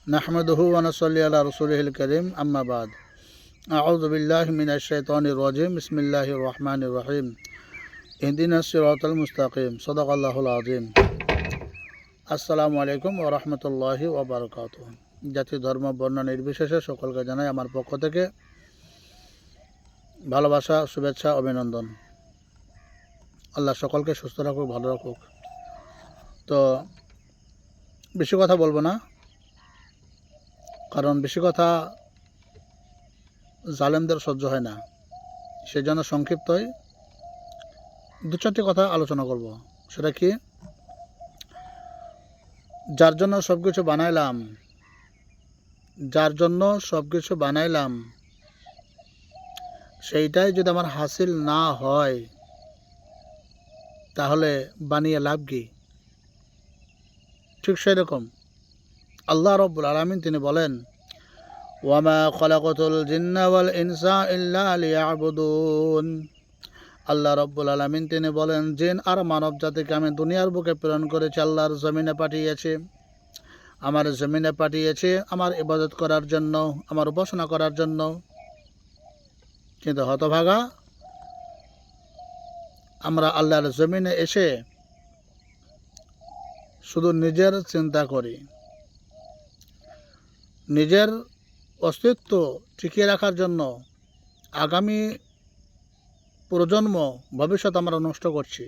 নাহমাদুহু ওয়া নুসাল্লি আলা রাসূলিহিল কারীম আম্মা বাদ আউযু বিল্লাহি মিনাশ শাইতানির রাজীম বিসমিল্লাহির রহমানির রহিম ইহদিনাস সিরাতাল মুস্তাকিম সাদাকাল্লাহুল আযীম। আসসালামু আলাইকুম ওয়া রাহমাতুল্লাহি ওয়া বারাকাতুহু। জাতি ধর্ম বর্ণ নির্বিশেষে সকলকে জানাই আমার পক্ষ থেকে ভালোবাসা, শুভেচ্ছা, অভিনন্দন। আল্লাহ সকলকে সুস্থ রাখুক, ভালো রাখুক। তো বেশি কথা বলবো না, কারণ বেশি কথা জালেমদের সহ্য হয় না। সেজন্য সংক্ষিপ্তই দু চারটি কথা আলোচনা করব। সেটা কি, যার জন্য সব কিছু বানাইলাম সেইটাই যদি আমার হাসিল না হয় তাহলে বানিয়ে লাভ কি? ঠিক সেই রকম আল্লাহ রাব্বুল আলামিন তিনি বলেন, ওয়ামা খালাকাতুল জিন্না ওয়াল ইনসা ইল্লা লিয়াবুদুন। আল্লাহ রাব্বুল আলামিন তিনি বলেন, জিন আর মানব জাতিকে আমি দুনিয়ার বুকে প্রেরণ করেছি, আল্লাহর জমিনে পাঠিয়েছি। আমার জমিনে পাঠিয়েছি আমার ইবাদত করার জন্য, আমার উপাসনা করার জন্য। কিন্তু হতভাগা, আমরা আল্লাহর জমিনে এসে শুধু নিজের চিন্তা করি, নিজের অস্তিত্ব টিকিয়ে রাখার জন্য আগামী প্রজন্ম ভবিষ্যৎ আমরা নষ্ট করছি।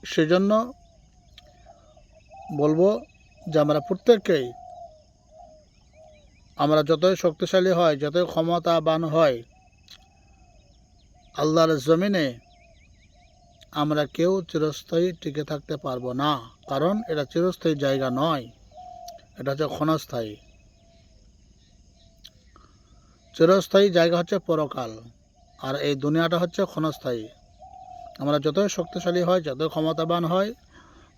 সেজন্য বলবো যে আমরা প্রত্যেককেই, আমরা যতই শক্তিশালী হয়, যতই ক্ষমতাবান হয়, আল্লাহর জমিনে আমরা কেউ চিরস্থায়ী টিকে থাকতে পারবো না। কারণ এটা চিরস্থায়ী জায়গা নয়, এটা হচ্ছে ক্ষণস্থায়ী। চিরস্থায়ী জায়গা হচ্ছে পরকাল, আর এই দুনিয়াটা হচ্ছে ক্ষণস্থায়ী। আমরা যতই শক্তিশালী হয়, যতই ক্ষমতাবান হয়,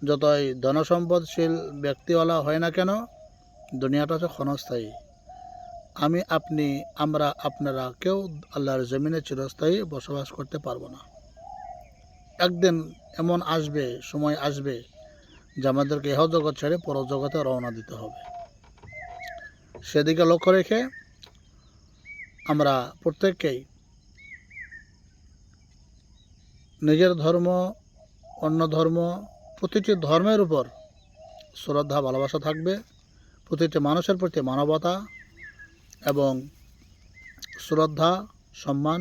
যতই ধনসম্পদশীল ব্যক্তিওয়ালা হয় না কেন, দুনিয়াটা হচ্ছে ক্ষণস্থায়ী। আমি, আপনি, আমরা, আপনারা কেউ আল্লাহর জমিনে চিরস্থায়ী বসবাস করতে পারবো না। একদিন এমন আসবে, সময় আসবে যে আমাদেরকে ইহ জগৎ ছেড়ে পরজগতে রওনা দিতে হবে। সেদিকে লক্ষ্য রেখে আমরা প্রত্যেককেই নিজের ধর্ম, অন্য ধর্ম, প্রতিটি ধর্মের উপর শ্রদ্ধা, ভালোবাসা থাকবে। প্রতিটি মানুষের প্রতি মানবতা এবং শ্রদ্ধা, সম্মান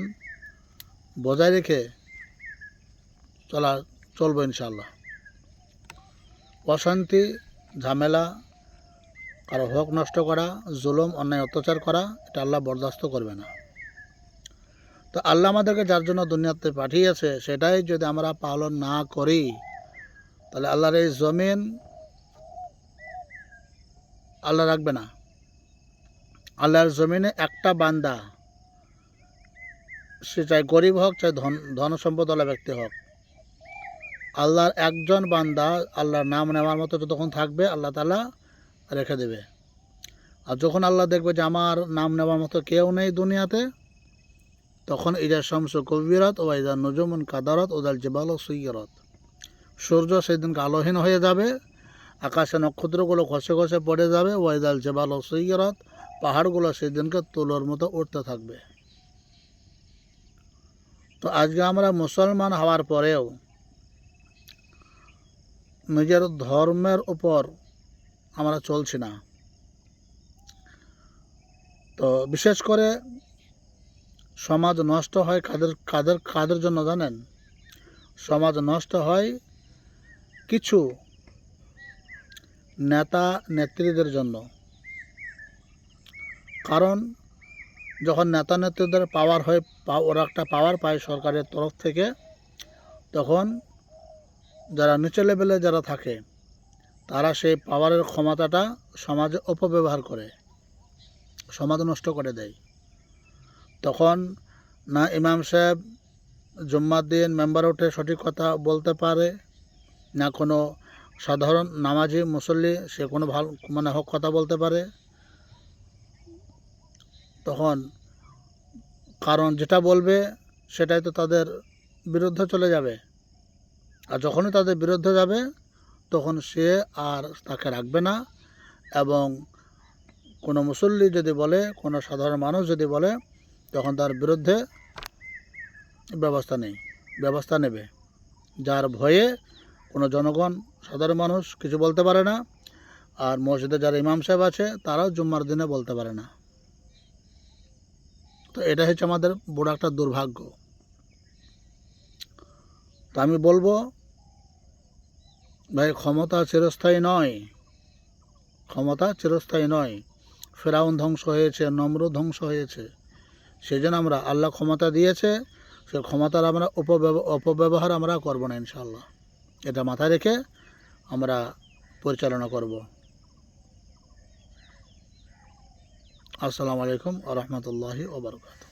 বজায় রেখে চলবো ইনশাআল্লাহ। অশান্তি, ঝামেলা, কারো হক নষ্ট করা, জুলুম, অন্যায়, অত্যাচার করা, এটা আল্লাহ বরদাস্ত করবে না। তো আল্লাহ আমাদেরকে যার জন্য দুনিয়াতে পাঠিয়েছে সেটাই যদি আমরা পালন না করি, তাহলে আল্লাহর এই জমিন আল্লাহ রাখবে না। আল্লাহর জমিনে একটা বান্দা, সে চাই গরিব হোক, চাই ধন সম্পদওয়ালা ব্যক্তি হোক, আল্লাহর একজন বান্দা আল্লাহর নাম নেওয়ার মতো যতক্ষণ থাকবে আল্লাহ তাআলা রেখে দেবে। আর যখন আল্লাহ দেখবে যে আমার নাম নেওয়ার মতো কেউ নেই দুনিয়াতে, তখন ইজা শামসু কুবিরাত ও ইজা নুজুমুন কাদারাত ওদাল জিবালু সুইয়িরাত। সূর্য সেদিনকে আলোহীন হয়ে যাবে, আকাশে নক্ষত্রগুলো খসে খসে পড়ে যাবে। ওয়াইদাল জিবালু সুইয়িরাত, পাহাড়গুলো সেদিনকে তুলোর মতো উঠতে থাকবে। তো আজকে আমরা মুসলমান হওয়ার পরেও নিজের ধর্মের উপর আমরা চলছি না। তো বিশেষ করে সমাজ নষ্ট হয় কাদের জন্য জানেন? সমাজ নষ্ট হয় কিছু নেতা নেত্রীদের জন্য। কারণ যখন নেতা নেত্রীদের পাওয়ার হয়, ওরা একটা পাওয়ার পায় সরকারের তরফ থেকে, তখন যারা নিচে লেভেলে যারা থাকে তারা সেই পাওয়ারের ক্ষমতাটা সমাজে অপব্যবহার করে, সমাজ নষ্ট করে দেয়। তখন না ইমাম সাহেব জুম্মার দিন মেম্বার উঠে সঠিক কথা বলতে পারে, না কোনো সাধারণ নামাজি মুসল্লি সে কোনো ভালো হক কথা বলতে পারে। তখন কারণ যেটা বলবে সেটাই তো তাদের বিরুদ্ধে চলে যাবে। আর যখনই তাদের বিরুদ্ধে যাবে তখন সে আর তাকে রাখবে না এবং কোনো মুসল্লি যদি বলে, কোনো সাধারণ মানুষ যদি বলে, তখন তার বিরুদ্ধে ব্যবস্থা নেবে, যার ভয়ে কোনো জনগণ, সাধারণ মানুষ কিছু বলতে পারে না। আর মসজিদে যারা ইমাম সাহেব আছে তারাও জুম্মার দিনে বলতে পারে না। তো এটা হচ্ছে আমাদের বড় একটা দুর্ভাগ্য। তো আমি বলবো ভাই, ক্ষমতা চিরস্থায়ী নয়। ফেরাউন ধ্বংস হয়েছে, নমরুদ ধ্বংস হয়েছে। সেই জন্য আমরা, আল্লাহ ক্ষমতা দিয়েছে, সে ক্ষমতার আমরা অপব্যবহার আমরা করব না ইনশাআল্লাহ। এটা মাথায় রেখে আমরা পরিচালনা করব। আসসালামু আলাইকুম ওয়া রাহমাতুল্লাহি ওয়া বারাকাতুহু।